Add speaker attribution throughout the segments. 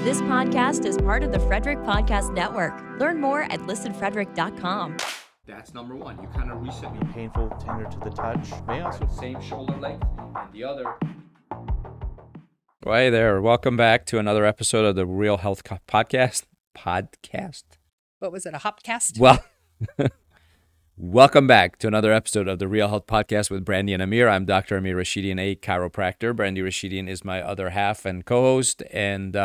Speaker 1: This podcast is part of the Frederick Podcast Network. Learn more at listenfrederick.com.
Speaker 2: That's number one. You kind of reset me.
Speaker 3: Painful, tender to the touch. May also
Speaker 2: Same shoulder length and the other.
Speaker 4: Hey there. Welcome back to another episode of the Real Health Podcast.
Speaker 5: What was it, a hopcast?
Speaker 4: Well, welcome back to another episode of the Real Health Podcast with Brandi and Amir. I'm Dr. Amir Rashidian, a chiropractor. Brandi Rashidian is my other half and co-host. And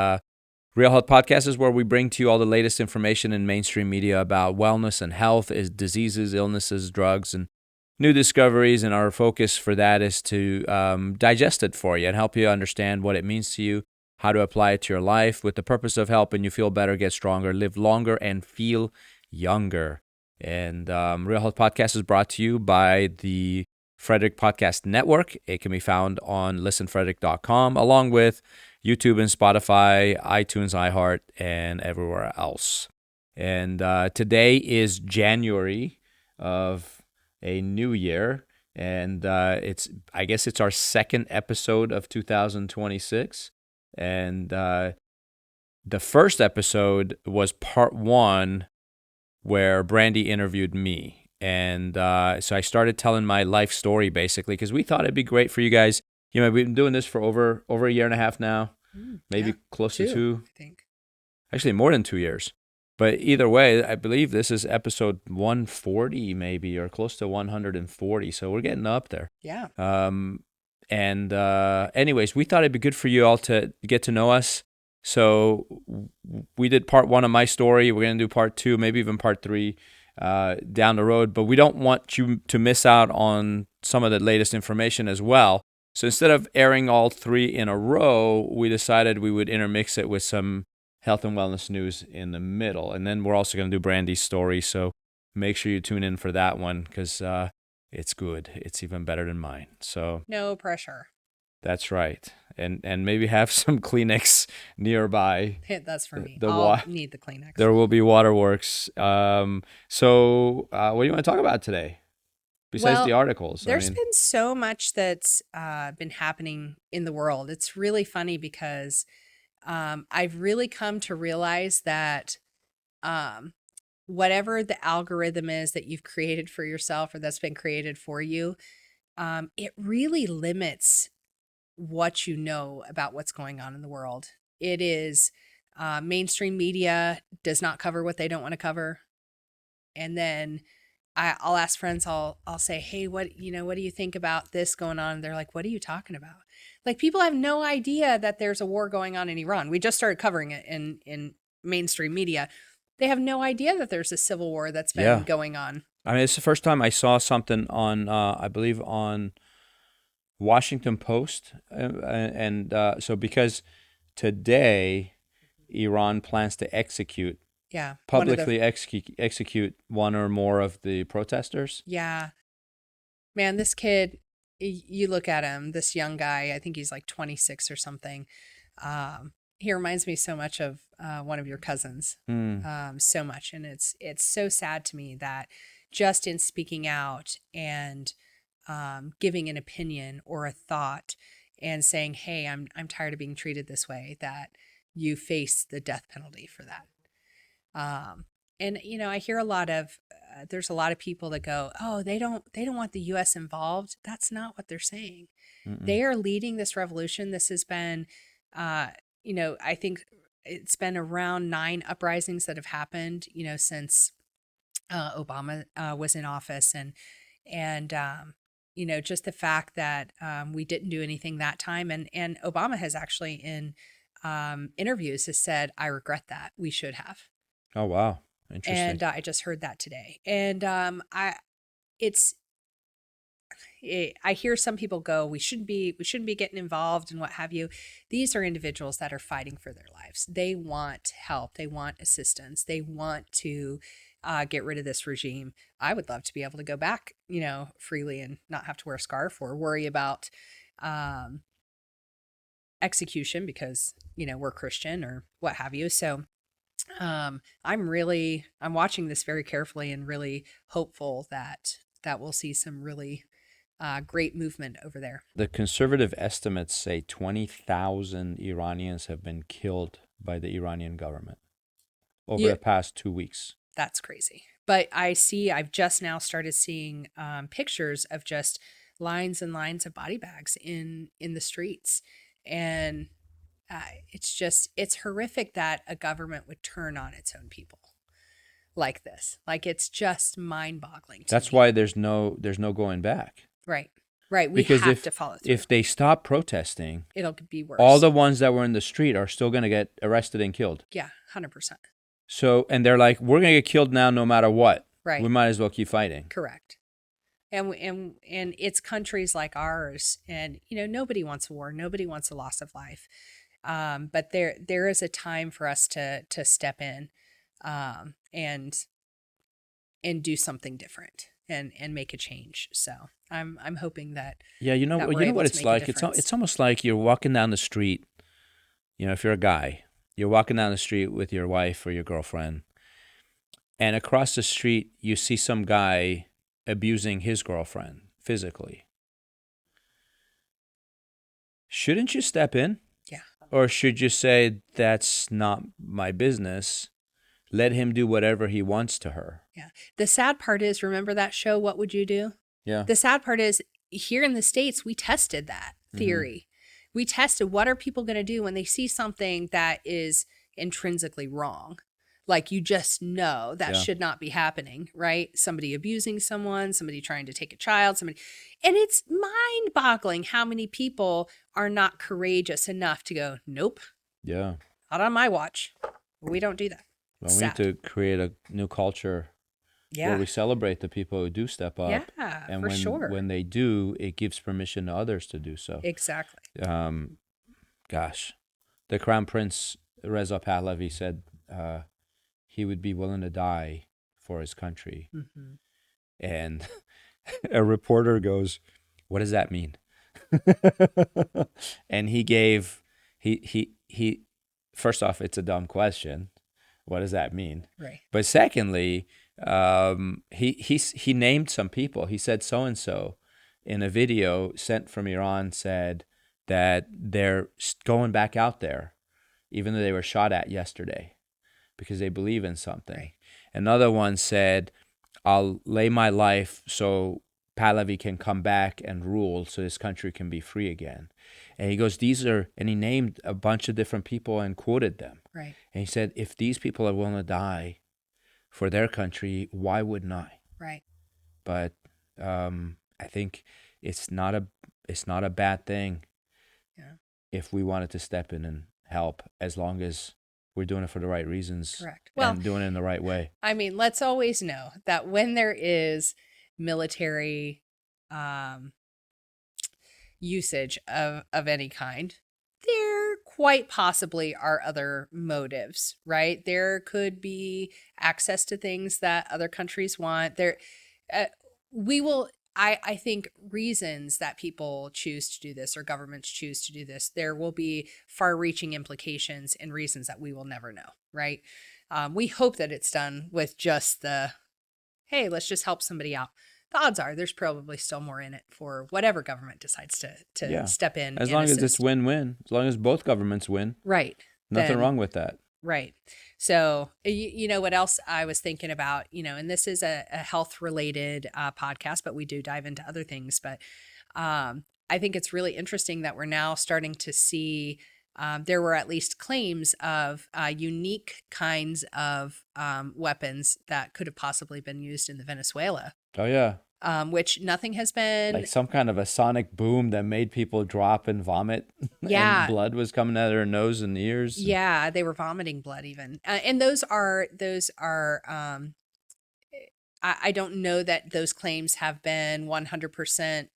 Speaker 4: Real Health Podcast is where we bring to you all the latest information in mainstream media about wellness and health, diseases, illnesses, drugs, and new discoveries. And our focus for that is to digest it for you and help you understand what it means to you, how to apply it to your life with the purpose of helping you feel better, get stronger, live longer, and feel younger. And Real Health Podcast is brought to you by the Frederick Podcast Network. It can be found on listenfrederick.com, along with YouTube and Spotify, iTunes, iHeart, and everywhere else. And today is January of a new year, and I guess it's our second episode of 2026. And the first episode was part one, where Brandi interviewed me. And so I started telling my life story, basically, because we thought it'd be great for you guys. You know, we've been doing this for over a year and a half now, maybe close to two.
Speaker 5: I think.
Speaker 4: Actually, more than 2 years. But either way, I believe this is episode 140 maybe, or close to 140. So we're getting up there.
Speaker 5: Yeah.
Speaker 4: Anyways, we thought it'd be good for you all to get to know us. So we did part one of my story. We're going to do part two, maybe even part three down the road. But we don't want you to miss out on some of the latest information as well. So instead of airing all three in a row, we decided we would intermix it with some health and wellness news in the middle. And then we're also going to do Brandi's story. So make sure you tune in for that one, because it's good. It's even better than mine. So
Speaker 5: No pressure.
Speaker 4: that's right. And maybe have some Kleenex nearby.
Speaker 5: That's for me.
Speaker 4: The
Speaker 5: I'll need the Kleenex.
Speaker 4: There will be waterworks. So what do you want to talk about today? Besides the articles.
Speaker 5: There's been so much that's been happening in the world. It's really funny because I've really come to realize that whatever the algorithm is that you've created for yourself or that's been created for you, it really limits what you know about what's going on in the world. It is mainstream media does not cover what they don't want to cover. And then I'll ask friends, I'll say, hey, what do you think about this going on? And they're like, what are you talking about? Like, people have no idea that there's a war going on in Iran. We just started covering it in mainstream media. They have no idea that there's a civil war that's been going on.
Speaker 4: I mean, it's the first time I saw something on, I believe, on Washington Post. So because today Iran plans to execute publicly execute one or more of the protesters.
Speaker 5: Yeah. Man, this kid, you look at him, this young guy, I think he's like 26 or something. He reminds me so much of one of your cousins, so much. And it's so sad to me that just in speaking out and giving an opinion or a thought and saying, hey, I'm tired of being treated this way, that you face the death penalty for that. And I hear there's a lot of people that go, oh, they don't want the U.S. involved. That's not what they're saying. They are leading this revolution. This has been, I think it's been around 9 uprisings that have happened, since Obama was in office, and just the fact that we didn't do anything that time, and Obama has actually in interviews has said, I regret that. We should have.
Speaker 4: Oh, wow. Interesting.
Speaker 5: And I just heard that today. And I hear some people go, we shouldn't be getting involved and what have you. These are individuals that are fighting for their lives. They want help. They want assistance. They want to get rid of this regime. I would love to be able to go back, freely and not have to wear a scarf or worry about execution because, we're Christian or what have you. So I'm watching this very carefully and really hopeful that we'll see some really great movement over there.
Speaker 4: The conservative estimates say 20,000 Iranians have been killed by the Iranian government over
Speaker 5: Yeah.
Speaker 4: the past 2 weeks.
Speaker 5: That's crazy. But I've just now started seeing pictures of just lines and lines of body bags in the streets. And it's horrific that a government would turn on its own people like this. Like, it's just mind boggling.
Speaker 4: That's why there's no going back.
Speaker 5: Right. We
Speaker 4: Because
Speaker 5: have to follow through.
Speaker 4: if they stop protesting,
Speaker 5: It'll be worse.
Speaker 4: all the ones that were in the street are still going to get arrested and killed.
Speaker 5: Yeah, 100%.
Speaker 4: So, and they're like, we're going to get killed now no matter what.
Speaker 5: Right.
Speaker 4: We might as well keep fighting.
Speaker 5: Correct. And it's countries like ours, and nobody wants war, nobody wants a loss of life, but there is a time for us to step in, and do something different and make a change. So I'm hoping that
Speaker 4: you know
Speaker 5: that we're
Speaker 4: what
Speaker 5: able to
Speaker 4: it's
Speaker 5: make a
Speaker 4: like.
Speaker 5: difference.
Speaker 4: It's almost like you're walking down the street. If you're a guy, you're walking down the street with your wife or your girlfriend, and across the street you see some guy abusing his girlfriend physically. Shouldn't you step in?
Speaker 5: Yeah.
Speaker 4: Or should you say, that's not my business? Let him do whatever he wants to her.
Speaker 5: Yeah. The sad part is, remember that show, What Would You Do?
Speaker 4: Yeah.
Speaker 5: The sad part is, here in the States, we tested that theory. We tested, what are people going to do when they see something that is intrinsically wrong? Like, you just know that should not be happening, right? Somebody abusing someone, somebody trying to take a child, and it's mind boggling how many people are not courageous enough to go, nope.
Speaker 4: Yeah.
Speaker 5: Not on my watch. We don't do that.
Speaker 4: Well, we need to create a new culture where we celebrate the people who do step up.
Speaker 5: Yeah,
Speaker 4: and
Speaker 5: for sure.
Speaker 4: when they do, it gives permission to others to do so.
Speaker 5: Exactly.
Speaker 4: Gosh, the Crown Prince Reza Pahlavi said he would be willing to die for his country. Mm-hmm. And a reporter goes, "What does that mean?" And he first off, it's a dumb question. What does that mean?
Speaker 5: Right.
Speaker 4: But secondly, he named some people. He said so-and-so in a video sent from Iran said that they're going back out there, even though they were shot at yesterday, because they believe in something. Right. Another one said, I'll lay my life so Pahlavi can come back and rule so this country can be free again. And he goes, and he named a bunch of different people and quoted them.
Speaker 5: Right.
Speaker 4: And he said, if these people are willing to die for their country, why wouldn't I?
Speaker 5: Right.
Speaker 4: But I think it's not a bad thing if we wanted to step in and help, as long as we're doing it for the right reasons.
Speaker 5: Correct.
Speaker 4: And doing it in the right way.
Speaker 5: I mean, let's always know that when there is military usage of any kind, there quite possibly are other motives, right? There could be access to things that other countries want. I think reasons that people choose to do this or governments choose to do this, there will be far-reaching implications and reasons that we will never know, right? We hope that it's done with just hey, let's just help somebody out. The odds are there's probably still more in it for whatever government decides to step in.
Speaker 4: As long as it's win-win, as long as both governments win.
Speaker 5: Right.
Speaker 4: Nothing wrong with that.
Speaker 5: Right. So, you know what else I was thinking about, and this is a health-related podcast, but we do dive into other things. But I think it's really interesting that we're now starting to see there were at least claims of unique kinds of weapons that could have possibly been used in the Venezuela.
Speaker 4: Oh, yeah.
Speaker 5: Which nothing has been.
Speaker 4: Like some kind of a sonic boom that made people drop and vomit.
Speaker 5: Yeah.
Speaker 4: And blood was coming out of their nose and ears.
Speaker 5: Yeah, they were vomiting blood even. And those are I don't know that those claims have been 100%,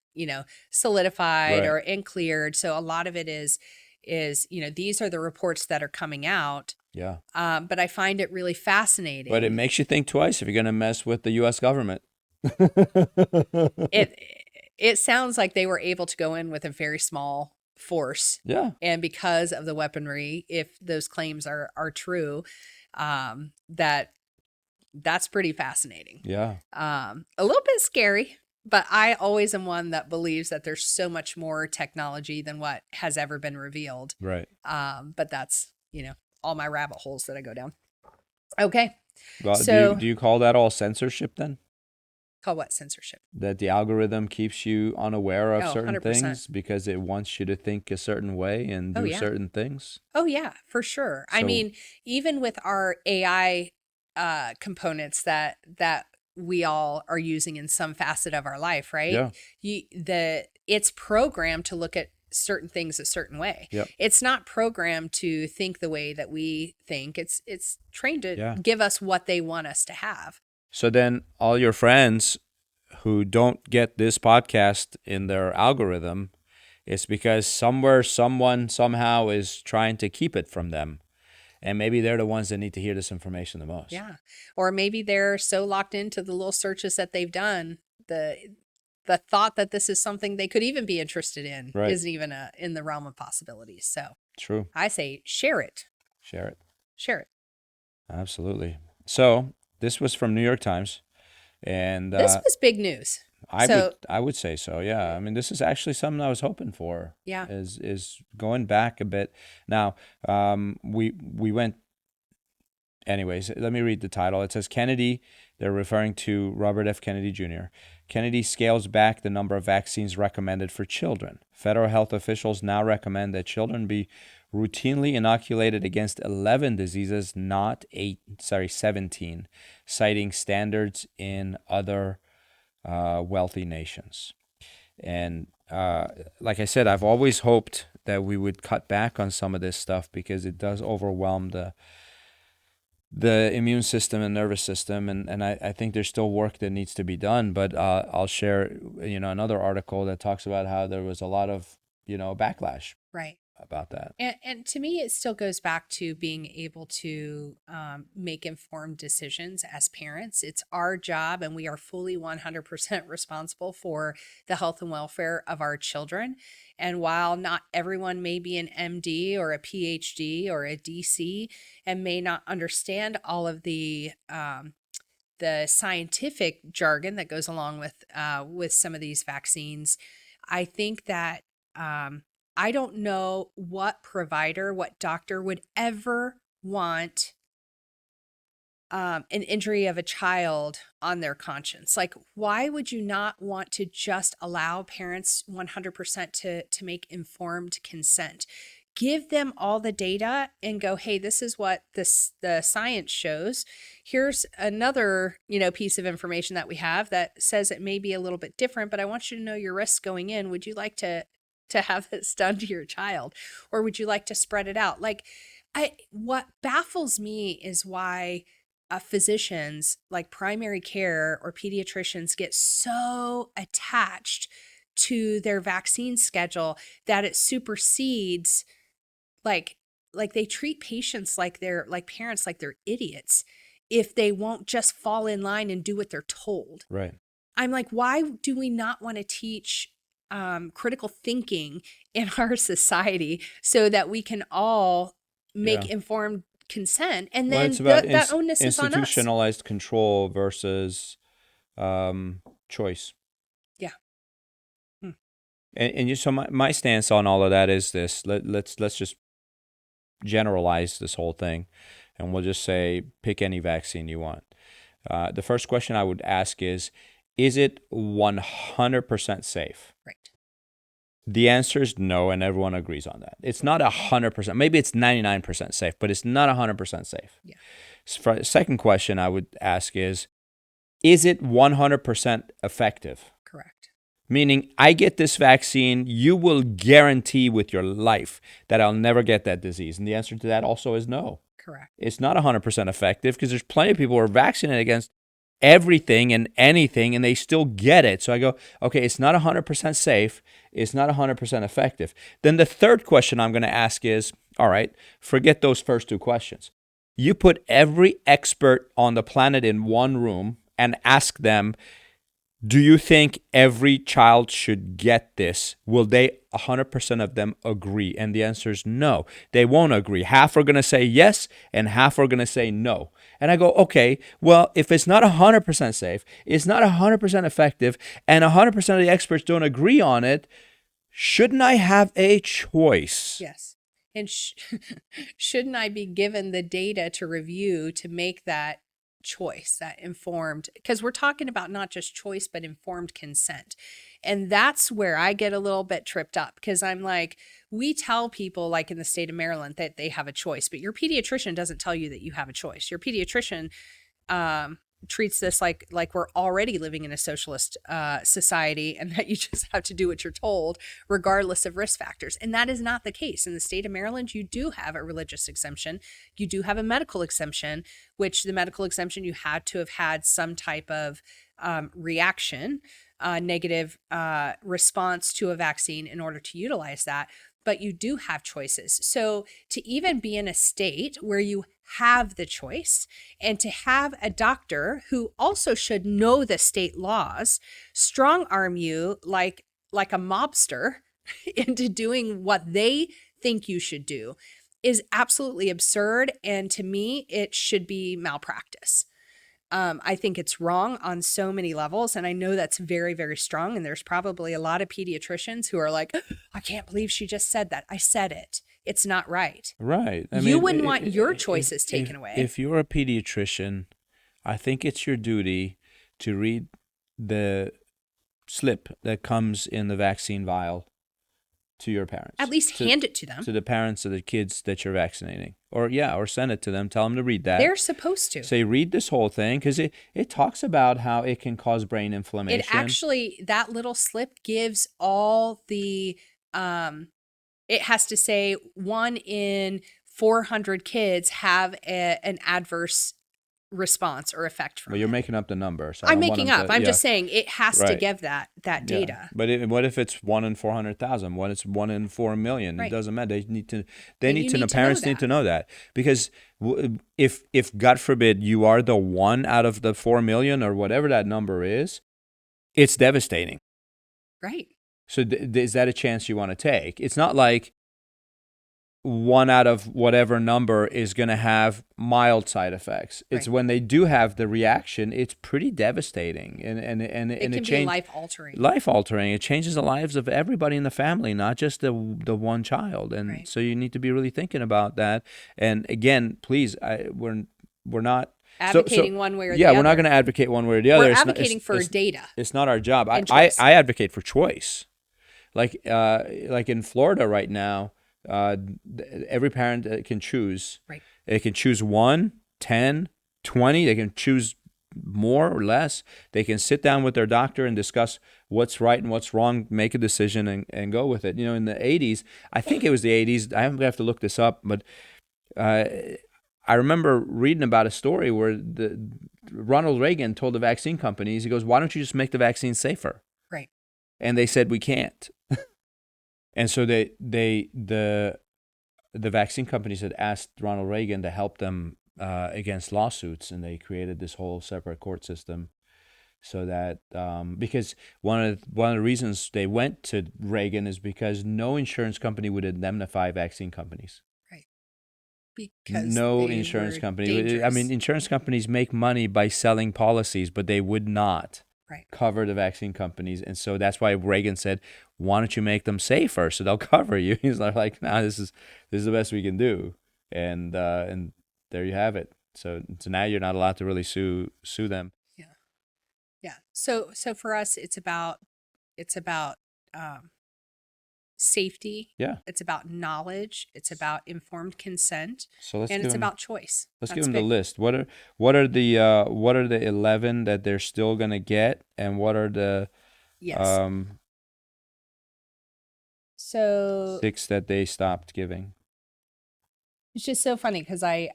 Speaker 5: solidified or cleared. So a lot of it is, these are the reports that are coming out.
Speaker 4: Yeah.
Speaker 5: But I find it really fascinating.
Speaker 4: But it makes you think twice if you're going to mess with the U.S. government.
Speaker 5: It sounds like they were able to go in with a very small force. Yeah. And because of the weaponry, if those claims are true, that's pretty fascinating. Yeah. A little bit scary, but I always am one that believes that there's so much more technology than what has ever been revealed.
Speaker 4: Right.
Speaker 5: But that's, all my rabbit holes that I go down. Okay.
Speaker 4: Well,
Speaker 5: So
Speaker 4: do you call that all censorship then?
Speaker 5: call what censorship?
Speaker 4: That the algorithm keeps you unaware of certain
Speaker 5: 100%.
Speaker 4: things because it wants you to think a certain way and do certain things?
Speaker 5: Oh yeah, for sure. I
Speaker 4: So-
Speaker 5: mean, even with our AI components that we all are using in some facet of our life, right?
Speaker 4: Yeah.
Speaker 5: It's programmed to look at certain things a certain way.
Speaker 4: Yep.
Speaker 5: It's not programmed to think the way that we think. It's trained to
Speaker 4: Yeah.
Speaker 5: give us what they want us to have.
Speaker 4: So then all your friends who don't get this podcast in their algorithm, it's because somewhere, someone, somehow is trying to keep it from them. And maybe they're the ones that need to hear this information the most.
Speaker 5: Yeah. Or maybe they're so locked into the little searches that they've done, the thought that this is something they could even be interested in
Speaker 4: Right.
Speaker 5: isn't even in the realm of possibilities. So
Speaker 4: True.
Speaker 5: I say share it.
Speaker 4: Share it.
Speaker 5: Share it.
Speaker 4: Absolutely. So this was from New York Times. And
Speaker 5: This was big news.
Speaker 4: I would say so. Yeah. I mean, this is actually something I was hoping for.
Speaker 5: Yeah.
Speaker 4: Is going back a bit. Now, we went. Anyways, let me read the title. It says Kennedy. They're referring to Robert F. Kennedy Jr. Kennedy scales back the number of vaccines recommended for children. Federal health officials now recommend that children be routinely inoculated against 11 diseases, not 17, citing standards in other wealthy nations. And like I said, I've always hoped that we would cut back on some of this stuff because it does overwhelm the immune system and nervous system. And I think there's still work that needs to be done. But I'll share, another article that talks about how there was a lot of, backlash
Speaker 5: Right.
Speaker 4: about that.
Speaker 5: And to me, it still goes back to being able to make informed decisions as parents. It's our job, and we are fully 100% responsible for the health and welfare of our children. And while not everyone may be an MD or a PhD or a DC and may not understand all of the scientific jargon that goes along with some of these vaccines, I think that I don't know what provider, what doctor would ever want an injury of a child on their conscience. Like, why would you not want to just allow parents 100% to make informed consent? Give them all the data and go, hey, this is what the science shows. Here's another, piece of information that we have that says it may be a little bit different, but I want you to know your risks going in. Would you like to have this done to your child, or would you like to spread it out? Like, what baffles me is why physicians like primary care or pediatricians get so attached to their vaccine schedule that it supersedes, like they treat patients like parents like they're idiots if they won't just fall in line and do what they're told.
Speaker 4: Right.
Speaker 5: I'm like, why do we not want to teach critical thinking in our society so that we can all make informed consent? And then
Speaker 4: it's about
Speaker 5: that onus is on us.
Speaker 4: Institutionalized control versus choice.
Speaker 5: Yeah.
Speaker 4: And so my stance on all of that is this. Let's just generalize this whole thing, and we'll just say pick any vaccine you want. The first question I would ask is it 100% safe?
Speaker 5: Right.
Speaker 4: The answer is no, and everyone agrees on that. It's not 100%. Maybe it's 99% safe, but it's not 100% safe.
Speaker 5: Yeah.
Speaker 4: Second question I would ask is it 100% effective?
Speaker 5: Correct.
Speaker 4: Meaning, I get this vaccine, you will guarantee with your life that I'll never get that disease. And the answer to that also is no.
Speaker 5: Correct.
Speaker 4: It's not 100% effective because there's plenty of people who are vaccinated against everything and anything, and they still get it. So I go, okay, it's not 100% safe. It's not 100% effective. Then the third question I'm going to ask is, all right, forget those first two questions. You put every expert on the planet in one room and ask them, do you think every child should get this? Will they, 100% of them, agree? And the answer is no. They won't agree. Half are going to say yes, and half are going to say no. And I go, okay, well, if it's not 100% safe, it's not 100% effective, and 100% of the experts don't agree on it, shouldn't I have a choice?
Speaker 5: Yes. And shouldn't I be given the data to review to make that choice, that informed, because we're talking about not just choice, but informed consent. And that's where I get a little bit tripped up, because I'm like, we tell people like in the state of Maryland that they have a choice, but your pediatrician doesn't tell you that you have a choice. Your pediatrician treats this like we're already living in a socialist society, and that you just have to do what you're told regardless of risk factors. And that is not the case. In the state of Maryland, you do have a religious exemption. You do have a medical exemption, which the medical exemption, you had to have had some type of reaction, negative response to a vaccine in order to utilize that. But you do have choices. So to even be in a state where you have the choice, and to have a doctor who also should know the state laws strong arm you like a mobster into doing what they think you should do is absolutely absurd. And to me, it should be malpractice. I think it's wrong on so many levels. And I know that's very, very strong. And there's probably a lot of pediatricians who are like, I can't believe she just said that. I said it. It's not right.
Speaker 4: Right.
Speaker 5: You wouldn't want your choices taken away.
Speaker 4: If you're a pediatrician, I think it's your duty to read the slip that comes in the vaccine vial to your parents.
Speaker 5: At least hand it to them.
Speaker 4: To the parents of the kids that you're vaccinating. Or send it to them. Tell them to read that.
Speaker 5: They're supposed to.
Speaker 4: Say, read this whole thing, because it talks about how it can cause brain inflammation.
Speaker 5: It actually, that little slip gives all the, it has to say 1 in 400 kids have an adverse response or effect from
Speaker 4: Well, you're making up the number. So
Speaker 5: I'm making up. I'm just saying it has to give that data.
Speaker 4: Yeah. But what if it's 1 in 400,000? What if it's 1 in 4 million?
Speaker 5: Right.
Speaker 4: It doesn't matter. They need to know. Parents need to know that, because if God forbid you are the 1 out of the 4 million or whatever that number is, it's devastating.
Speaker 5: Right.
Speaker 4: So is that a chance you want to take? It's not like 1 out of whatever number is going to have mild side effects. It's when they do have the reaction, it's pretty devastating, and it
Speaker 5: can be life altering.
Speaker 4: Life altering. It changes the lives of everybody in the family, not just the one child. And so you need to be really thinking about that. And again, please, we're not
Speaker 5: advocating one way or the other.
Speaker 4: Yeah, we're not going to advocate one way or the other.
Speaker 5: We're advocating for data.
Speaker 4: It's not our job. I advocate for choice. Like in Florida right now, every parent can choose. Right. They can choose 1, 10, 20. They can choose more or less. They can sit down with their doctor and discuss what's right and what's wrong, make a decision and go with it. In the 80s, I think it was the 80s. I'm going to have to look this up, but I remember reading about a story where Ronald Reagan told the vaccine companies, he goes, why don't you just make the vaccine safer?
Speaker 5: Right.
Speaker 4: And they said, we can't. And so the vaccine companies had asked Ronald Reagan to help them against lawsuits, and they created this whole separate court system, so that because one of the reasons they went to Reagan is because no insurance company would indemnify vaccine companies. Right. Because no insurance company. Dangerous. I mean, insurance companies make money by selling policies, but they would not. Right. Cover the vaccine companies. And so that's why Reagan said, why don't you make them safer so they'll cover you? He's like, nah, this is the best we can do. And there you have it. So now you're not allowed to really sue them.
Speaker 5: Yeah. Yeah. So for us, it's about safety.
Speaker 4: Yeah.
Speaker 5: It's about knowledge. It's about informed consent.
Speaker 4: So
Speaker 5: it's about choice.
Speaker 4: Let's give them the list. What are the 11 that they're still gonna get, and what are the 6 that they stopped giving?
Speaker 5: It's just so funny because I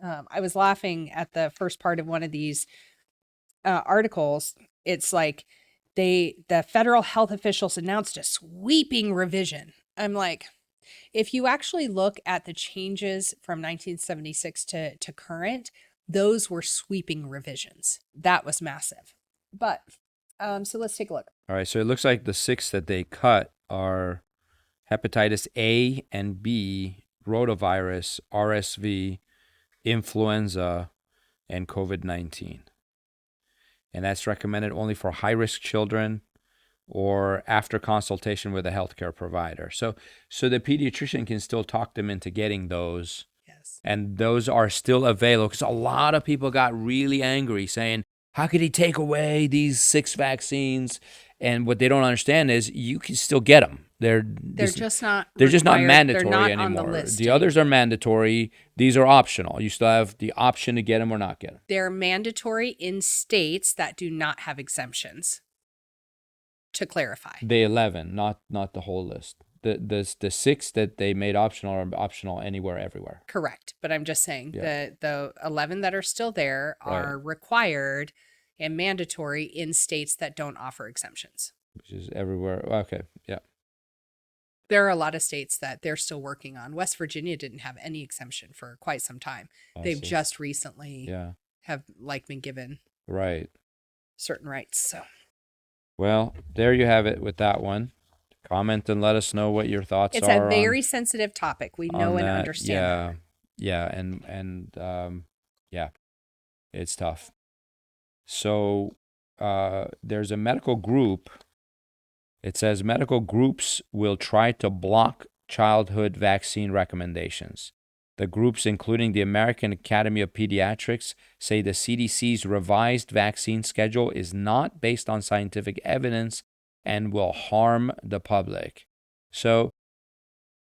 Speaker 5: was laughing at the first part of one of these articles. It's like the federal health officials announced a sweeping revision. I'm like, if you actually look at the changes from 1976 to current, those were sweeping revisions. That was massive. But so let's take a look.
Speaker 4: All right. So it looks like the 6 that they cut are hepatitis A and B, rotavirus, RSV, influenza, and COVID-19. And that's recommended only for high-risk children or after consultation with a healthcare provider. So the pediatrician can still talk them into getting those.
Speaker 5: Yes.
Speaker 4: And those are still available, because a lot of people got really angry saying, how could he take away these 6 vaccines? And what they don't understand is you can still get them. They're
Speaker 5: just not
Speaker 4: mandatory
Speaker 5: they're not
Speaker 4: anymore.
Speaker 5: on the list.
Speaker 4: The others are mandatory. These are optional. You still have the option to get them or not get them.
Speaker 5: They're mandatory in states that do not have exemptions. To clarify,
Speaker 4: The 11, not the whole list. The 6 that they made optional are optional anywhere, everywhere.
Speaker 5: correct. But I'm just saying
Speaker 4: Yeah.
Speaker 5: the 11 that are still there are required and mandatory in states that don't offer exemptions.
Speaker 4: Which is everywhere. Okay, yeah.
Speaker 5: There are a lot of states that they're still working on. West Virginia didn't have any exemption for quite some time.
Speaker 4: I
Speaker 5: They've
Speaker 4: see.
Speaker 5: just recently
Speaker 4: Yeah,
Speaker 5: have been given
Speaker 4: right.
Speaker 5: certain rights. So
Speaker 4: Well, there you have it with that one. Comment and let us know what your thoughts
Speaker 5: it's
Speaker 4: are.
Speaker 5: a very sensitive topic. We know
Speaker 4: on
Speaker 5: and
Speaker 4: that.
Speaker 5: understand that.
Speaker 4: Yeah, yeah, it's tough. So there's a medical group. It says medical groups will try to block childhood vaccine recommendations. The groups, including the American Academy of Pediatrics, say the CDC's revised vaccine schedule is not based on scientific evidence and will harm the public. So,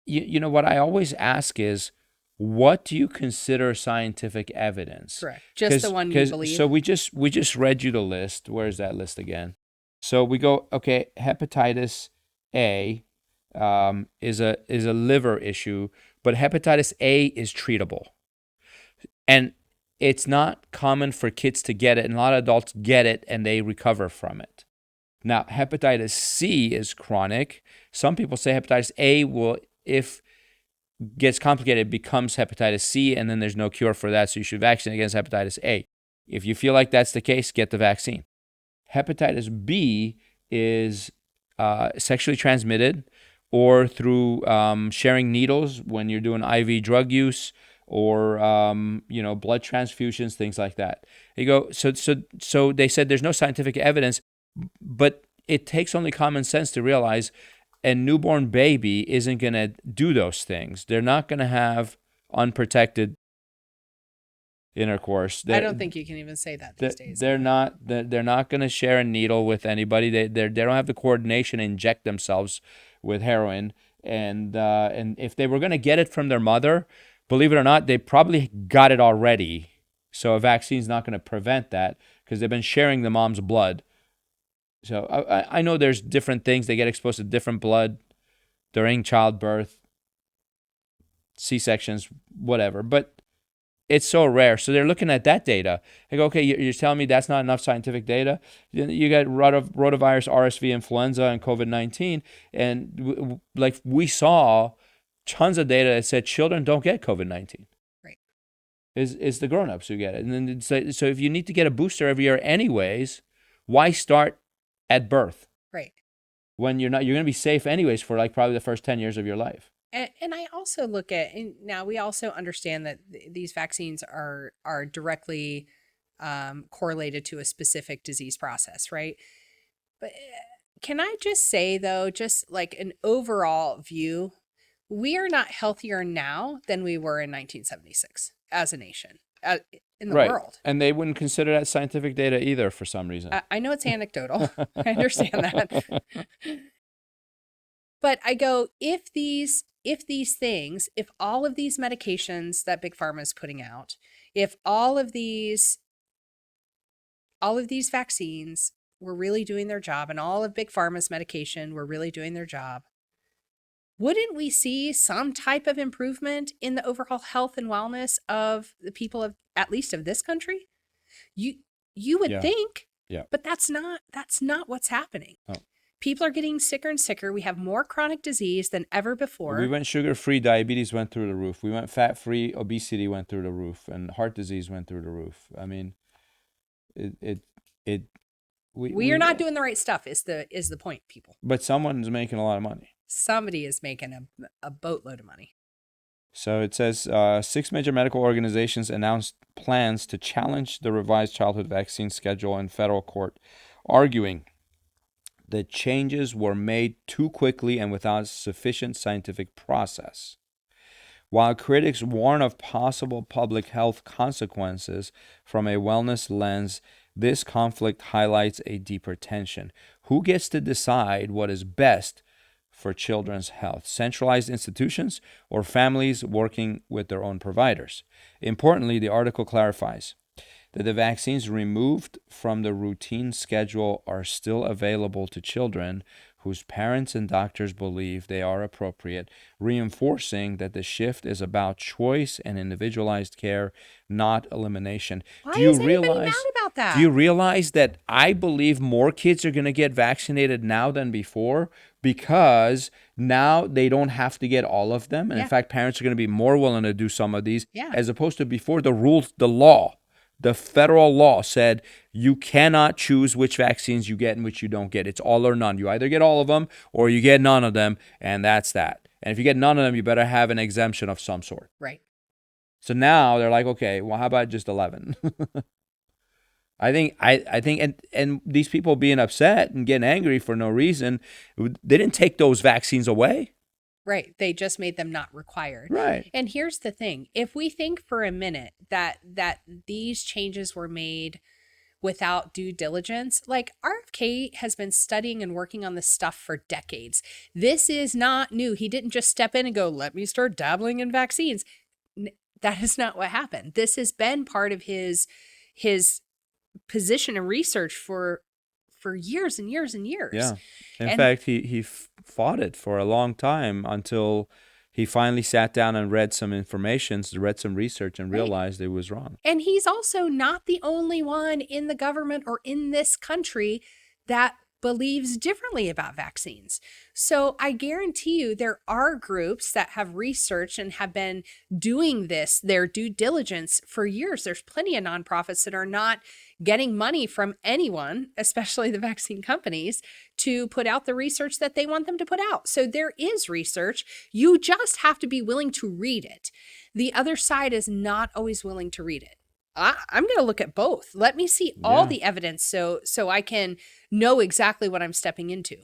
Speaker 4: you know, what I always ask is, what do you consider scientific evidence?
Speaker 5: Correct. Just the one you believe.
Speaker 4: So we just read you the list. Where's that list again? So we go, okay, hepatitis A is a liver issue, but hepatitis A is treatable. And it's not common for kids to get it, and a lot of adults get it and they recover from it. Now, hepatitis C is chronic. Some people say hepatitis A will, if gets complicated, it becomes hepatitis C, and then there's no cure for that, so you should vaccinate against hepatitis A. If you feel like that's the case, get the vaccine. Hepatitis B is sexually transmitted or through sharing needles when you're doing IV drug use or blood transfusions, things like that. You go, so they said there's no scientific evidence, but it takes only common sense to realize a newborn baby isn't going to do those things. They're not going to have unprotected intercourse.
Speaker 5: I don't think you can even say that these days.
Speaker 4: They're not going to share a needle with anybody. They don't have the coordination to inject themselves with heroin. And if they were going to get it from their mother, believe it or not, they probably got it already. So a vaccine's not going to prevent that because they've been sharing the mom's blood. So I know there's different things. They get exposed to different blood during childbirth, C-sections, whatever. But it's so rare. So they're looking at that data. They go, okay, you're telling me that's not enough scientific data? You got rotavirus, RSV, influenza, and COVID-19. And we saw tons of data that said children don't get COVID-19.
Speaker 5: Right.
Speaker 4: It's the grown-ups who get it. And then so if you need to get a booster every year anyways, why start at birth?
Speaker 5: Right.
Speaker 4: When you're going to be safe anyways for probably the first 10 years of your life.
Speaker 5: And I also look at, and now we also understand that these vaccines are directly correlated to a specific disease process, right? But can I just say, though, just like an overall view, we are not healthier now than we were in 1976 as a nation, in the world.
Speaker 4: And they wouldn't consider that scientific data either for some reason.
Speaker 5: I know it's anecdotal. I understand that. But I go, if all of these medications that Big Pharma is putting out, if all of these vaccines were really doing their job and all of Big Pharma's medication were really doing their job, wouldn't we see some type of improvement in the overall health and wellness of the people of, at least of this country? You would think, but that's not what's happening. Oh. People are getting sicker and sicker. We have more chronic disease than ever before.
Speaker 4: We went sugar-free, diabetes went through the roof. We went fat-free, obesity went through the roof, and heart disease went through the roof. I mean, we
Speaker 5: are not doing the right stuff is the point, people.
Speaker 4: But someone's making a lot of money.
Speaker 5: Somebody is making a boatload of money.
Speaker 4: So it says 6 major medical organizations announced plans to challenge the revised childhood vaccine schedule in federal court, arguing the changes were made too quickly and without sufficient scientific process. While critics warn of possible public health consequences from a wellness lens, this conflict highlights a deeper tension. Who gets to decide what is best for children's health? Centralized institutions or families working with their own providers? Importantly, the article clarifies that the vaccines removed from the routine schedule are still available to children whose parents and doctors believe they are appropriate, reinforcing that the shift is about choice and individualized care, not elimination.
Speaker 5: Why is anybody mad about that?
Speaker 4: Do you realize that I believe more kids are going to get vaccinated now than before, because now they don't have to get all of them. And in fact, parents are going to be more willing to do some of these, as opposed to before. The federal law said you cannot choose which vaccines you get and which you don't get. It's all or none. You either get all of them or you get none of them, and that's that. And if you get none of them, you better have an exemption of some sort.
Speaker 5: Right.
Speaker 4: So now they're like, okay, well, how about just 11? I think, and these people being upset and getting angry for no reason, they didn't take those vaccines away.
Speaker 5: Right. They just made them not required.
Speaker 4: Right.
Speaker 5: And here's the thing. If we think for a minute that these changes were made without due diligence, like RFK has been studying and working on this stuff for decades. This is not new. He didn't just step in and go, let me start dabbling in vaccines. That is not what happened. This has been part of his position and research for years and years and years.
Speaker 4: Yeah. In fact, he fought it for a long time until he finally sat down and read some information, read some research, and realized it was wrong.
Speaker 5: And he's also not the only one in the government or in this country that believes differently about vaccines. So I guarantee you there are groups that have researched and have been doing this, their due diligence for years. There's plenty of nonprofits that are not getting money from anyone, especially the vaccine companies, to put out the research that they want them to put out. So there is research. You just have to be willing to read it. The other side is not always willing to read it. I'm going to look at both. Let me see all the evidence so I can know exactly what I'm stepping into.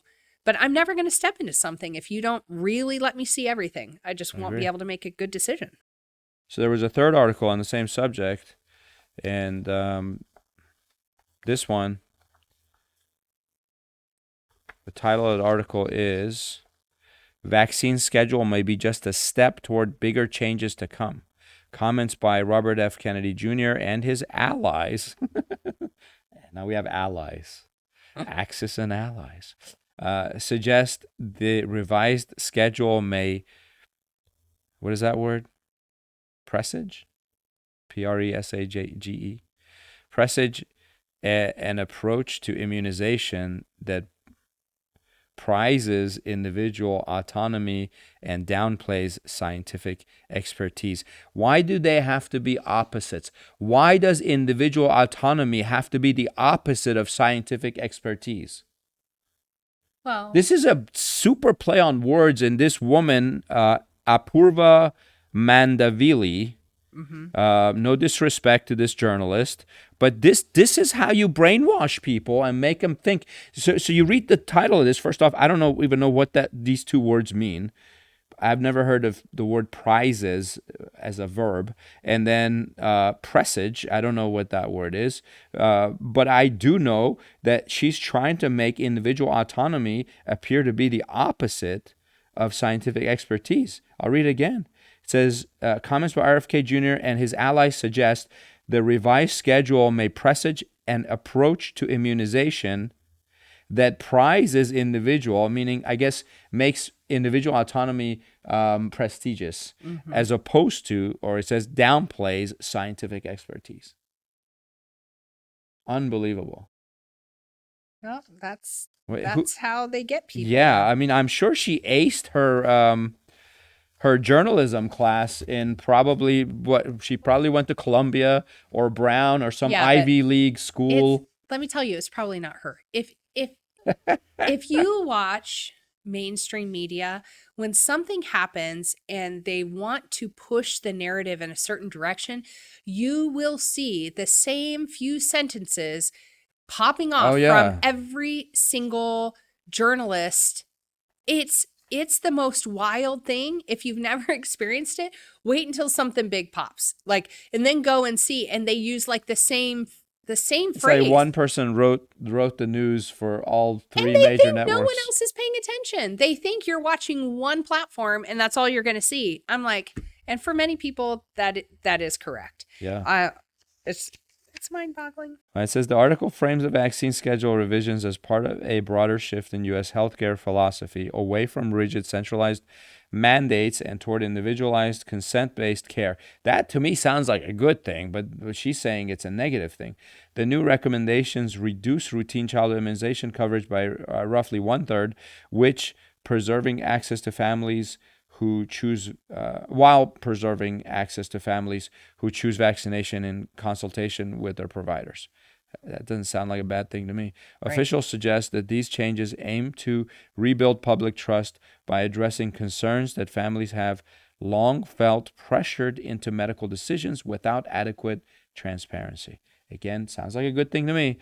Speaker 5: But I'm never going to step into something if you don't really let me see everything. I just won't be able to make a good decision.
Speaker 4: So there was a third article on the same subject, and this one, the title of the article is "Vaccine Schedule May Be Just a Step Toward Bigger Changes to Come." Comments by Robert F. Kennedy Jr. and his allies. Now we have allies. Axis and allies. Suggest the revised schedule may, what is that word? Presage? Presage. Presage an approach to immunization that prizes individual autonomy and downplays scientific expertise. Why do they have to be opposites? Why does individual autonomy have to be the opposite of scientific expertise?
Speaker 5: Well,
Speaker 4: this is a super play on words, and this woman, Apurva Mandavili, no disrespect to this journalist, but this is how you brainwash people and make them think. So you read the title of this. First off, I don't even know what these two words mean. I've never heard of the word prizes as a verb. And then presage, I don't know what that word is. But I do know that she's trying to make individual autonomy appear to be the opposite of scientific expertise. I'll read it again. It says, comments by RFK Jr. and his allies suggest the revised schedule may presage an approach to immunization that prizes individual, meaning, I guess, makes individual autonomy prestigious, as opposed to, or it says downplays scientific expertise. Unbelievable.
Speaker 5: Well, that's how they get people.
Speaker 4: Yeah, I mean, I'm sure she aced her journalism class in she probably went to Columbia or Brown or some Ivy League school.
Speaker 5: Let me tell you, it's probably not her. If you watch mainstream media, when something happens and they want to push the narrative in a certain direction, you will see the same few sentences popping off from every single journalist. It's the most wild thing. If you've never experienced it, wait until something big pops. Like, and then go and see. And they use like the same
Speaker 4: It's
Speaker 5: phrase.
Speaker 4: like one person wrote the news for all three
Speaker 5: and they
Speaker 4: major
Speaker 5: think
Speaker 4: networks.
Speaker 5: no one else is paying attention. They think you're watching one platform and that's all you're going to see. I'm like, and for many people, that is correct.
Speaker 4: Yeah.
Speaker 5: It's mind-boggling.
Speaker 4: It says the article frames the vaccine schedule revisions as part of a broader shift in U.S. healthcare philosophy away from rigid centralized mandates and toward individualized consent-based care. That to me sounds like a good thing, but she's saying it's a negative thing. The new recommendations reduce routine child immunization coverage by roughly 1/3, which preserving access to families who choose, while preserving access to families who choose vaccination in consultation with their providers. That doesn't sound like a bad thing to me.
Speaker 5: Right.
Speaker 4: Officials suggest that these changes aim to rebuild public trust by addressing concerns that families have long felt pressured into medical decisions without adequate transparency. Again, sounds like a good thing to me.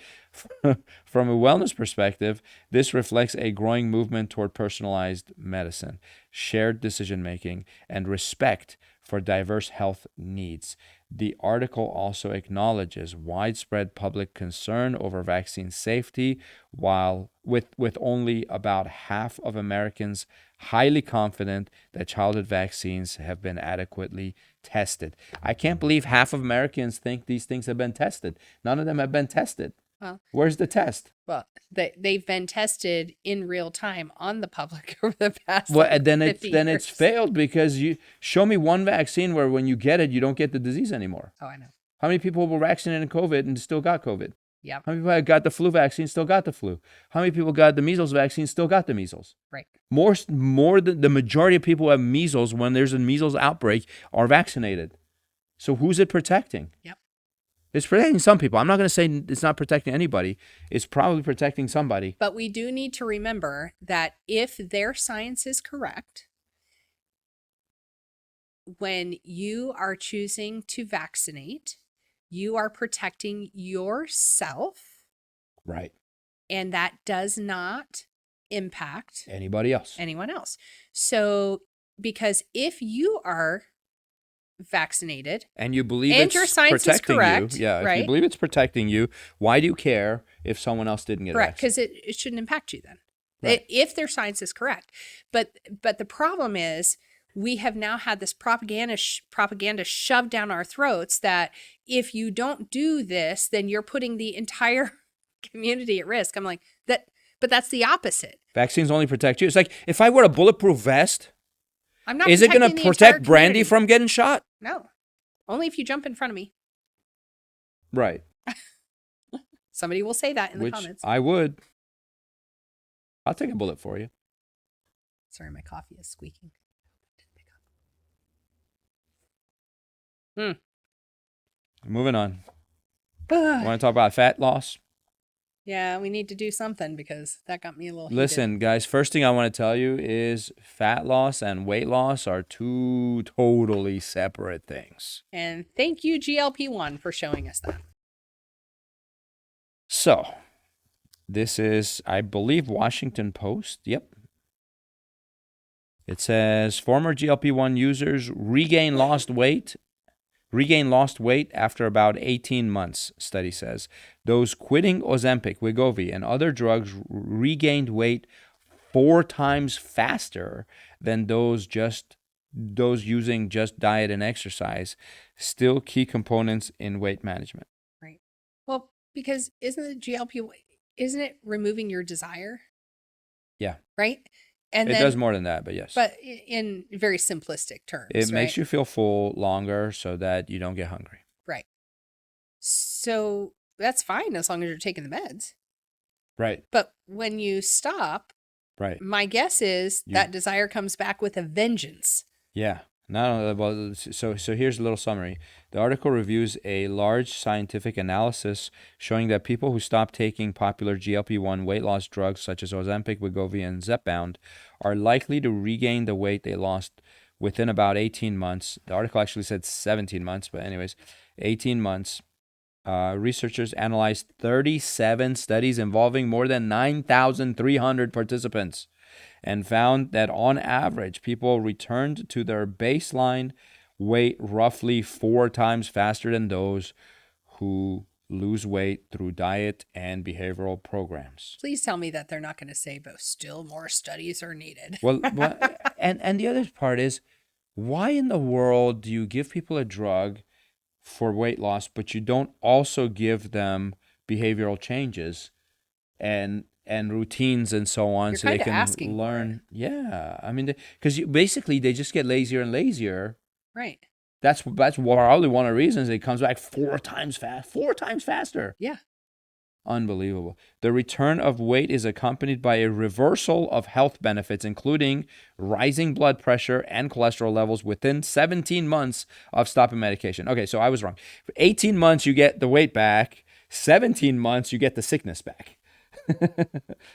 Speaker 4: From a wellness perspective, this reflects a growing movement toward personalized medicine, shared decision-making, and respect for diverse health needs. The article also acknowledges widespread public concern over vaccine safety, while with only about half of Americans highly confident that childhood vaccines have been adequately tested. I can't believe half of Americans think these things have been tested. None of them have been tested.
Speaker 5: Well,
Speaker 4: where's the test?
Speaker 5: Well, they've been tested in real time on the public over the past.
Speaker 4: Well,
Speaker 5: like,
Speaker 4: then
Speaker 5: 50
Speaker 4: then
Speaker 5: years.
Speaker 4: it's failed, because you show me one vaccine where when you get it, you don't get the disease anymore.
Speaker 5: Oh, I know.
Speaker 4: How many people were vaccinated in COVID and still got COVID?
Speaker 5: Yep.
Speaker 4: How many people got the flu vaccine, still got the flu? How many people got the measles vaccine, still got the measles?
Speaker 5: Right.
Speaker 4: More than the majority of people who have measles, when there's a measles outbreak, are vaccinated. So who's it protecting?
Speaker 5: Yep.
Speaker 4: It's protecting some people. I'm not going to say it's not protecting anybody. It's probably protecting somebody.
Speaker 5: But we do need to remember that if their science is correct, when you are choosing to vaccinate, you are protecting yourself.
Speaker 4: Right.
Speaker 5: And that does not impact
Speaker 4: Anybody else.
Speaker 5: anyone else. So, because if you are vaccinated
Speaker 4: and you believe
Speaker 5: and
Speaker 4: it's
Speaker 5: your science is
Speaker 4: protecting
Speaker 5: correct,
Speaker 4: you, yeah, if
Speaker 5: right?
Speaker 4: you believe it's protecting you, why do you care if someone else didn't get
Speaker 5: Correct,
Speaker 4: vaccinated?
Speaker 5: because it shouldn't impact you then,
Speaker 4: Right.
Speaker 5: if their science is correct. But the problem is we have now had this propaganda shoved down our throats that if you don't do this, then you're putting the entire community at risk. I'm like, but that's the opposite.
Speaker 4: Vaccines only protect you. It's like if I wear a bulletproof vest,
Speaker 5: I'm not.
Speaker 4: is it going
Speaker 5: protecting
Speaker 4: to
Speaker 5: the entire
Speaker 4: protect Brandi
Speaker 5: community.
Speaker 4: from getting shot?
Speaker 5: No, only if you jump in front of me.
Speaker 4: Right.
Speaker 5: Somebody will say that in the
Speaker 4: Which
Speaker 5: comments.
Speaker 4: I would. I'll take a bullet for you.
Speaker 5: Sorry, my coffee is squeaking.
Speaker 4: Moving on. Want to talk about fat loss?
Speaker 5: Yeah, we need to do something because that got me a little heated.
Speaker 4: Listen, guys, first thing I want to tell you is fat loss and weight loss are two totally separate things.
Speaker 5: And thank you, GLP-1, for showing us that.
Speaker 4: So, this is, I believe, Washington Post. Yep. It says former GLP-1 users regain lost weight after about 18 months, study says. Those quitting Ozempic, Wegovy, and other drugs regained weight 4 times faster than those using just diet and exercise, still key components in weight management.
Speaker 5: Right. Well, because isn't it removing your desire?
Speaker 4: Yeah.
Speaker 5: Right? And
Speaker 4: It
Speaker 5: then,
Speaker 4: does more than that, but yes.
Speaker 5: But in very simplistic terms.
Speaker 4: It makes
Speaker 5: right?
Speaker 4: you feel full longer so that you don't get hungry.
Speaker 5: Right. So that's fine as long as you're taking the meds.
Speaker 4: Right.
Speaker 5: But when you stop,
Speaker 4: Right.
Speaker 5: my guess is that desire comes back with a vengeance.
Speaker 4: Yeah. Not only, well, so here's a little summary. The article reviews a large scientific analysis showing that people who stop taking popular GLP-1 weight loss drugs such as Ozempic, Wegovy, and Zepbound are likely to regain the weight they lost within about 18 months. The article actually said 17 months, but anyways, 18 months. researchers analyzed 37 studies involving more than 9,300 participants and found that on average, people returned to their baseline weight roughly 4 times faster than those who lose weight through diet and behavioral programs.
Speaker 5: Please tell me that they're not going to say, but still more studies are needed.
Speaker 4: Well, and the other part is, why in the world do you give people a drug for weight loss, but you don't also give them behavioral changes and routines and so on,
Speaker 5: You're
Speaker 4: so they
Speaker 5: kinda
Speaker 4: can
Speaker 5: asking for
Speaker 4: learn? Yeah, I mean, because basically they just get lazier and lazier.
Speaker 5: Right.
Speaker 4: That's probably one of the reasons it comes back 4 times faster.
Speaker 5: Yeah.
Speaker 4: Unbelievable. The return of weight is accompanied by a reversal of health benefits, including rising blood pressure and cholesterol levels within 17 months of stopping medication. Okay, so I was wrong. For 18 months, you get the weight back. 17 months, you get the sickness back.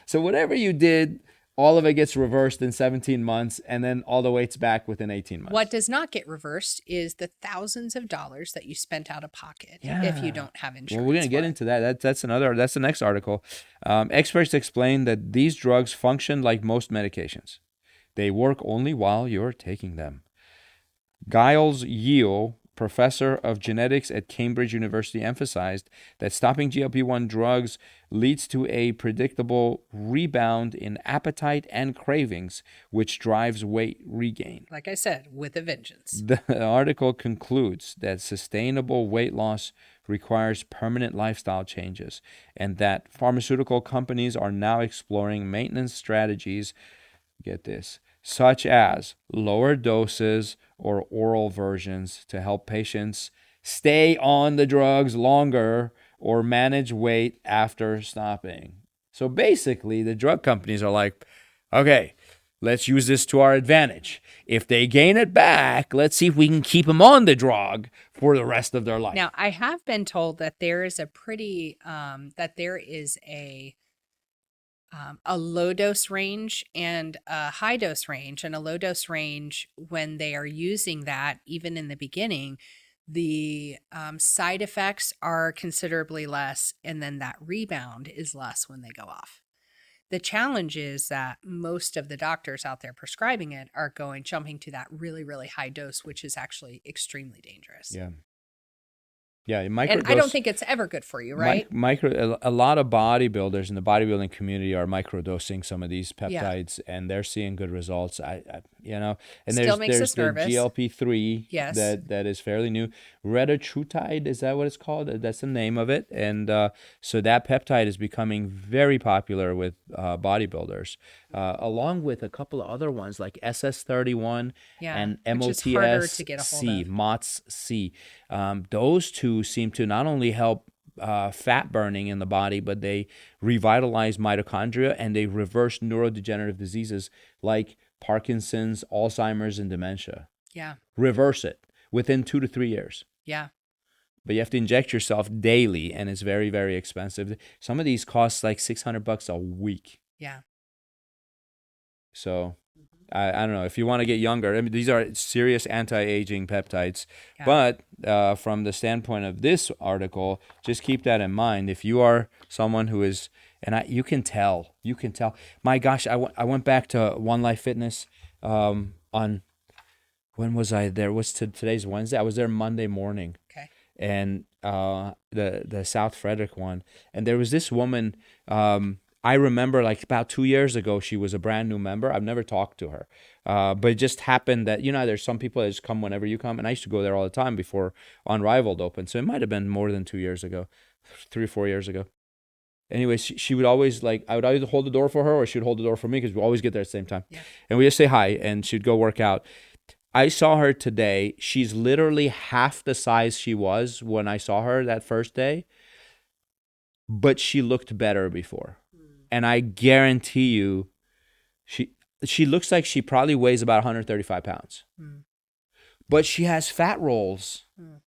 Speaker 4: So whatever you did, all of it gets reversed in 17 months, and then all the weight's back within 18 months.
Speaker 5: What does not get reversed is the thousands of dollars that you spent out of pocket if you don't have insurance.
Speaker 4: Well, we're going to get into that. That's the next article. Experts explain that these drugs function like most medications. They work only while you're taking them. Giles Yeo, professor of genetics at Cambridge University, emphasized that stopping GLP-1 drugs leads to a predictable rebound in appetite and cravings, which drives weight regain.
Speaker 5: Like I said, with a vengeance.
Speaker 4: The article concludes that sustainable weight loss requires permanent lifestyle changes, and that pharmaceutical companies are now exploring maintenance strategies, get this, such as lower doses or oral versions to help patients stay on the drugs longer or manage weight after stopping. So basically, the drug companies are like, okay, let's use this to our advantage. If they gain it back, let's see if we can keep them on the drug for the rest of their life.
Speaker 5: Now, I have been told that there is a low dose range and a high dose range. And a low dose range, when they are using that, even in the beginning, the side effects are considerably less, and then that rebound is less when they go off. The challenge is that most of the doctors out there prescribing it are jumping to that really, really high dose, which is actually extremely dangerous.
Speaker 4: Yeah. Yeah,
Speaker 5: and I don't think it's ever good for you, right?
Speaker 4: A lot of bodybuilders in the bodybuilding community are microdosing some of these peptides, and they're seeing good results. And
Speaker 5: Still makes
Speaker 4: there's
Speaker 5: us
Speaker 4: the
Speaker 5: nervous.
Speaker 4: GLP-3
Speaker 5: Yes.
Speaker 4: that is fairly new. Retatrutide, is that what it's called? That's the name of it. And so that peptide is becoming very popular with bodybuilders, along with a couple of other ones like SS31 and
Speaker 5: which is harder to get a hold
Speaker 4: MOTS-C,
Speaker 5: of.
Speaker 4: MOTS-C. Those two seem to not only help fat burning in the body, but they revitalize mitochondria and they reverse neurodegenerative diseases like Parkinson's, Alzheimer's, and dementia.
Speaker 5: Yeah.
Speaker 4: Reverse it within 2 to 3 years.
Speaker 5: Yeah.
Speaker 4: But you have to inject yourself daily, and it's very, very expensive. Some of these cost like $600 a week.
Speaker 5: Yeah.
Speaker 4: So I don't know if you want to get younger. I mean, these are serious anti-aging peptides.
Speaker 5: Yeah.
Speaker 4: But from the standpoint of this article, just keep that in mind. If you are someone who is, you can tell. My gosh, I went back to One Life Fitness on, when was I there? Today's Wednesday. I was there Monday morning.
Speaker 5: Okay.
Speaker 4: And the South Frederick one, and there was this woman. I remember like about 2 years ago, she was a brand new member. I've never talked to her. But it just happened that, there's some people that just come whenever you come. And I used to go there all the time before Unrivaled opened. So it might have been more than 2 years ago, 3 or 4 years ago. Anyway, she would always I would either hold the door for her or she would hold the door for me because we always get there at the same time.
Speaker 5: Yeah.
Speaker 4: And we just say hi and she'd go work out. I saw her today. She's literally half the size she was when I saw her that first day. But she looked better before. And I guarantee you, she looks like she probably weighs about 135 pounds. Mm. But she has fat rolls. Mm.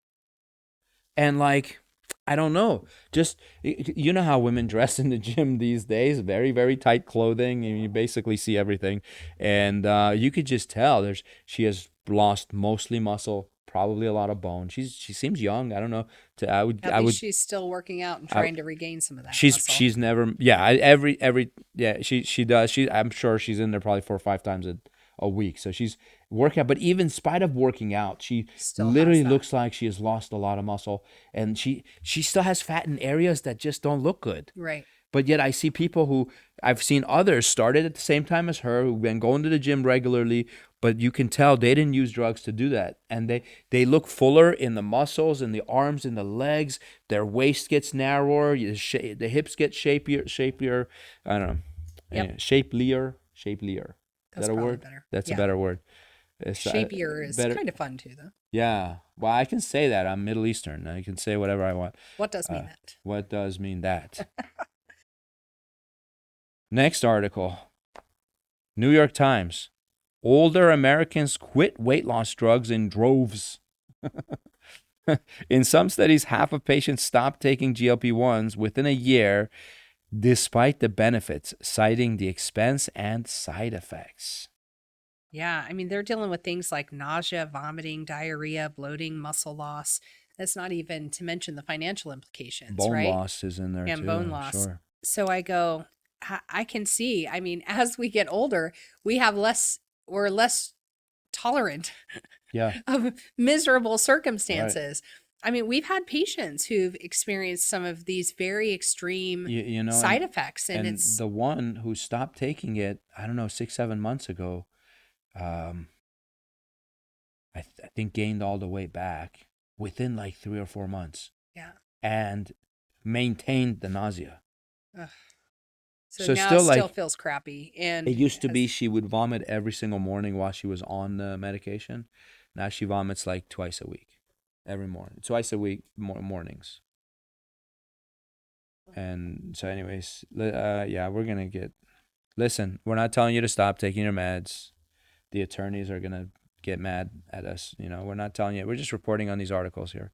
Speaker 4: And I don't know. Just, you know how women dress in the gym these days, very, very tight clothing, and you basically see everything. And you could just tell she has lost mostly muscle, probably a lot of bone. She seems young. I don't know.
Speaker 5: At least she's still working out and trying to regain some of that muscle.
Speaker 4: She's never she does. I'm sure she's in there probably 4 or 5 times a week. So she's working out. But even in spite of working out, she
Speaker 5: Still
Speaker 4: literally
Speaker 5: has that.
Speaker 4: looks like she has lost a lot of muscle, and she still has fat in areas that just don't look good.
Speaker 5: Right.
Speaker 4: But yet I see people who I've seen others started at the same time as her, who've been going to the gym regularly, but you can tell they didn't use drugs to do that. And they look fuller in the muscles, in the arms, in the legs. Their waist gets narrower. The hips get shapier. I don't know.
Speaker 5: Yep.
Speaker 4: Shapelier.
Speaker 5: That's
Speaker 4: Is that a
Speaker 5: probably
Speaker 4: word?
Speaker 5: better.
Speaker 4: That's
Speaker 5: Yeah.
Speaker 4: a better word. It's,
Speaker 5: Shapier is
Speaker 4: better.
Speaker 5: kind of fun too, though.
Speaker 4: Yeah. Well, I can say that. I'm Middle Eastern. I can say whatever I want.
Speaker 5: What does mean that?
Speaker 4: What does mean that? Next article. New York Times. Older Americans quit weight loss drugs in droves. In some studies, half of patients stopped taking GLP-1s within a year despite the benefits, citing the expense and side effects.
Speaker 5: Yeah, I mean, they're dealing with things like nausea, vomiting, diarrhea, bloating, muscle loss. That's not even to mention the financial implications,
Speaker 4: Bone
Speaker 5: right?
Speaker 4: loss is in there
Speaker 5: And
Speaker 4: too.
Speaker 5: bone
Speaker 4: I'm
Speaker 5: loss.
Speaker 4: Sure.
Speaker 5: So I go, I can see, I mean, as we get older, we're less tolerant
Speaker 4: Yeah.
Speaker 5: of miserable circumstances. I mean, we've had patients who've experienced some of these very extreme
Speaker 4: You know,
Speaker 5: side effects, and it's
Speaker 4: the one who stopped taking it, I don't know, 6-7 months ago, I think gained all the weight back within like 3 or 4 months.
Speaker 5: yeah.
Speaker 4: And maintained the nausea.
Speaker 5: Ugh.
Speaker 4: So
Speaker 5: So now
Speaker 4: still,
Speaker 5: it still
Speaker 4: like,
Speaker 5: feels crappy. And
Speaker 4: It used to be
Speaker 5: has-
Speaker 4: she would vomit every single morning while she was on the medication. Now she vomits like twice a week, every morning, twice a week, mornings. And so, anyways, yeah, we're gonna listen. We're not telling you to stop taking your meds. The attorneys are gonna get mad at us. You know, we're not telling you. We're just reporting on these articles here,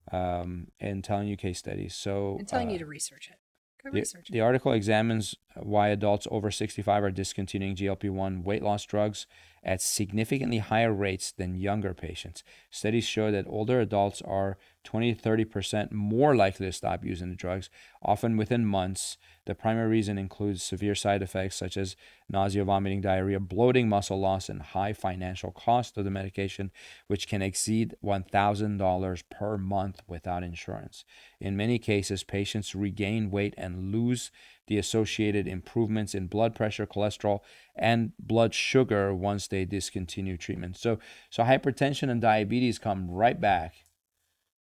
Speaker 4: and telling you case studies. So
Speaker 5: I'm telling you to research it. Go research it.
Speaker 4: The article examines why adults over 65 are discontinuing GLP-1 weight loss drugs at significantly higher rates than younger patients. Studies show that older adults are 20 to 30% more likely to stop using the drugs, often within months. The primary reason includes severe side effects such as nausea, vomiting, diarrhea, bloating, muscle loss, and high financial cost of the medication, which can exceed $1,000 per month without insurance. In many cases, patients regain weight and lose the associated improvements in blood pressure, cholesterol, and blood sugar once they discontinue treatment. So hypertension and diabetes come right back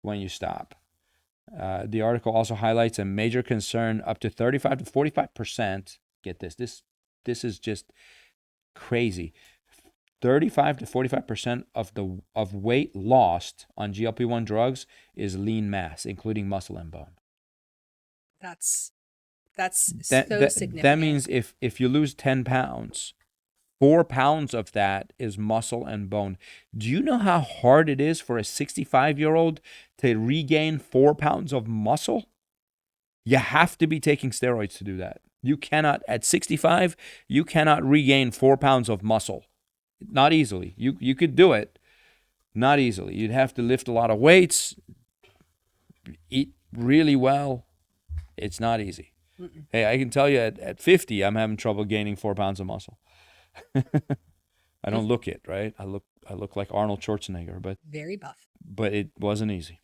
Speaker 4: when you stop. The article also highlights a major concern: up to 35 to 45%. Get this. This is just crazy. 35 to 45% of weight lost on GLP-1 drugs is lean mass, including muscle and bone.
Speaker 5: That's so significant.
Speaker 4: That means if you lose 10 pounds, 4 pounds of that is muscle and bone. Do you know how hard it is for a 65-year-old to regain 4 pounds of muscle? You have to be taking steroids to do that. You cannot, at 65, you cannot regain 4 pounds of muscle. Not easily. You could do it, not easily. You'd have to lift a lot of weights, eat really well. It's not easy.
Speaker 5: Mm-mm.
Speaker 4: Hey, I can tell you at 50, I'm having trouble gaining 4 pounds of muscle. I don't look it, right? I look like Arnold Schwarzenegger, but
Speaker 5: Very buff.
Speaker 4: but it wasn't easy.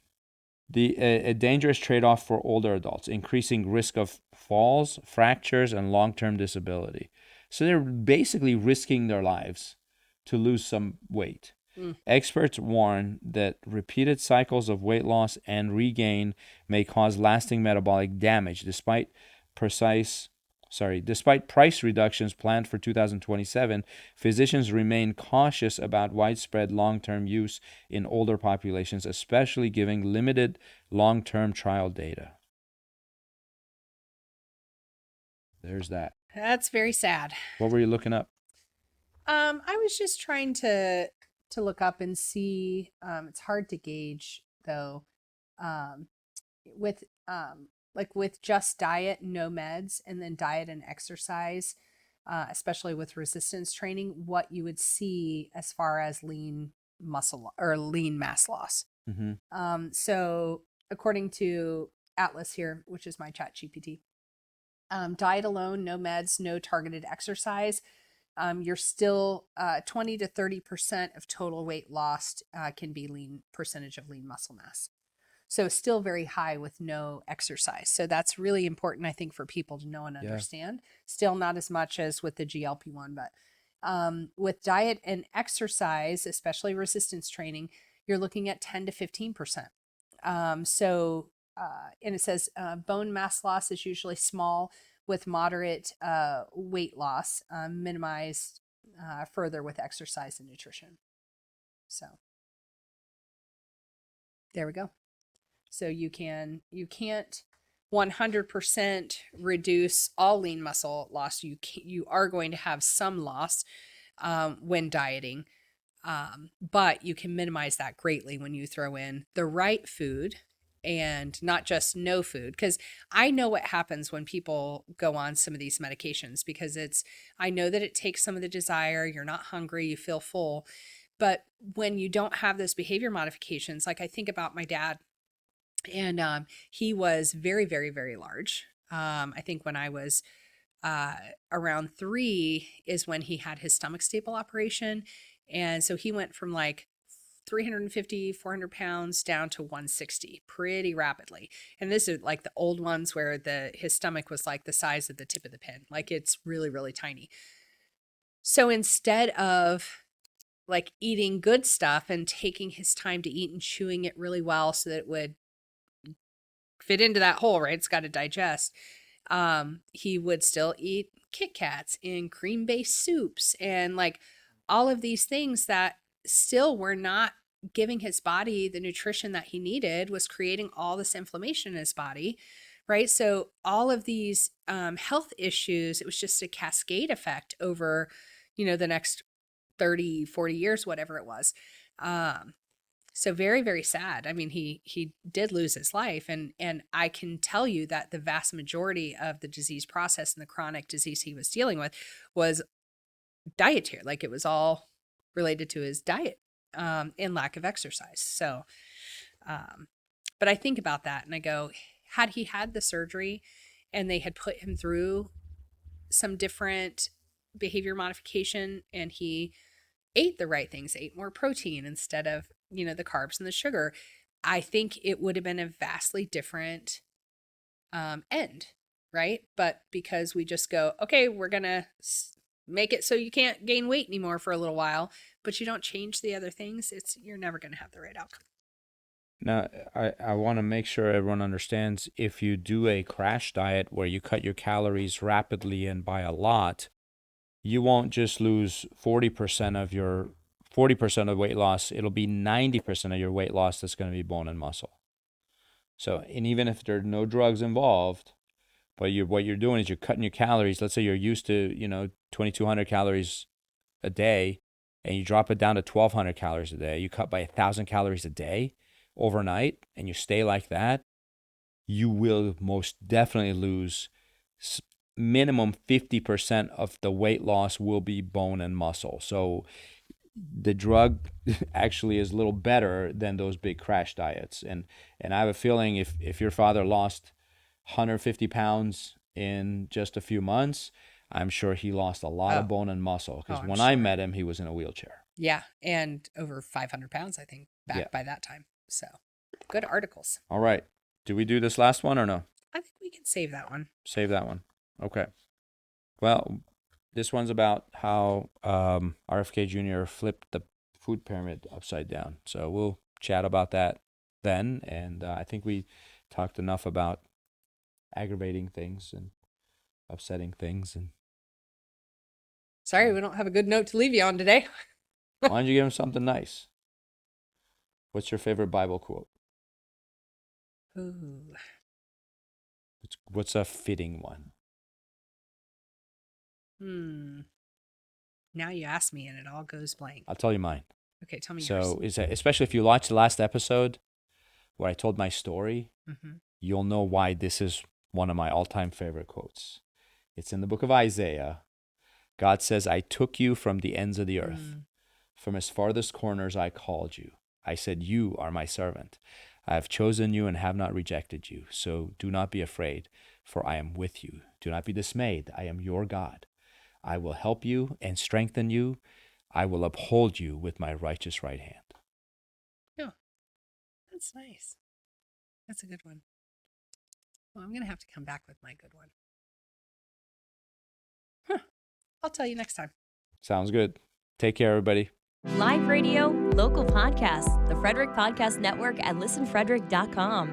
Speaker 4: A dangerous trade-off for older adults, increasing risk of falls, fractures, and long-term disability. So they're basically risking their lives to lose some weight. Experts warn that repeated cycles of weight loss and regain may cause lasting metabolic damage. Despite price reductions planned for 2027, physicians remain cautious about widespread long-term use in older populations, especially given limited long-term trial data. There's that.
Speaker 5: That's very sad.
Speaker 4: What were you looking up?
Speaker 5: I was just trying to look up and see. It's hard to gauge though. With with just diet, no meds, and then diet and exercise, especially with resistance training, what you would see as far as lean lean mass loss.
Speaker 4: Mm-hmm.
Speaker 5: So according to Atlas here, which is my chat GPT, diet alone, no meds, no targeted exercise, you're still 20 to 30% of total weight lost can be percentage of lean muscle mass. So still very high with no exercise. So that's really important, I think, for people to know and understand. Still not as much as with the GLP-1, but with diet and exercise, especially resistance training, you're looking at 10 to 15%. And it says bone mass loss is usually small with moderate weight loss, minimized further with exercise and nutrition. So there we go. So you can't 100% reduce all lean muscle loss. You are going to have some loss when dieting, but you can minimize that greatly when you throw in the right food and not just no food. Because I know what happens when people go on some of these medications, because I know that it takes some of the desire. You're not hungry, you feel full. But when you don't have those behavior modifications, like I think about my dad, and he was very, very, very large. I think when I was around 3 is when he had his stomach staple operation. And so he went from like 350, 400 pounds down to 160 pretty rapidly. And this is like the old ones where his stomach was like the size of the tip of the pen. Like it's really, really tiny. So instead of like eating good stuff and taking his time to eat and chewing it really well so that it would fit into that hole, right? It's got to digest. He would still eat Kit Kats and cream-based soups and like all of these things that still were not giving his body the nutrition that he needed, was creating all this inflammation in his body, right? So all of these health issues, it was just a cascade effect over, the next 30, 40 years, whatever it was. So very, very sad. I mean, he did lose his life. And I can tell you that the vast majority of the disease process and the chronic disease he was dealing with was dietary. Like it was all related to his diet and lack of exercise. So, but I think about that and I go, had he had the surgery and they had put him through some different behavior modification and he ate the right things, ate more protein instead of, the carbs and the sugar, I think it would have been a vastly different end, right? But because we just go, okay, we're going to make it so you can't gain weight anymore for a little while, but you don't change the other things, you're never going to have the right outcome.
Speaker 4: Now, I want to make sure everyone understands, if you do a crash diet where you cut your calories rapidly and by a lot, you won't just lose 40% of weight loss. It'll be 90% of your weight loss that's going to be bone and muscle. So, and even if there are no drugs involved, but what you're doing is you're cutting your calories. Let's say you're used to, 2,200 calories a day, and you drop it down to 1,200 calories a day. You cut by 1,000 calories a day overnight, and you stay like that, you will most definitely lose minimum 50% of the weight loss will be bone and muscle. So the drug actually is a little better than those big crash diets. And I have a feeling if your father lost 150 pounds in just a few months, I'm sure he lost a lot of bone and muscle. Because when I met him, he was in a wheelchair.
Speaker 5: Yeah, and over 500 pounds, I think, back by that time. So good articles.
Speaker 4: All right. Do we do this last one or no?
Speaker 5: I think we can save that one.
Speaker 4: Save that one. Okay. Well, this one's about how RFK Jr. flipped the food pyramid upside down. So we'll chat about that then. And I think we talked enough about aggravating things and upsetting things. And
Speaker 5: sorry, we don't have a good note to leave you on today.
Speaker 4: Why don't you give him something nice? What's your favorite Bible quote?
Speaker 5: Ooh.
Speaker 4: What's a fitting one?
Speaker 5: Now you ask me and it all goes blank.
Speaker 4: I'll tell you mine.
Speaker 5: Okay, tell me
Speaker 4: yours.
Speaker 5: yours.
Speaker 4: So, especially if you watched the last episode where I told my story, you'll know why this is one of my all-time favorite quotes. It's in the book of Isaiah. God says, I took you from the ends of the earth, From as farthest corners I called you. I said, you are my servant. I have chosen you and have not rejected you. So do not be afraid, for I am with you. Do not be dismayed. I am your God. I will help you and strengthen you. I will uphold you with my righteous right hand.
Speaker 5: Yeah, that's nice. That's a good one. Well, I'm going to have to come back with my good one. I'll tell you next time.
Speaker 4: Sounds good. Take care, everybody.
Speaker 1: Live radio, local podcasts, the Frederick Podcast Network at listenfrederick.com.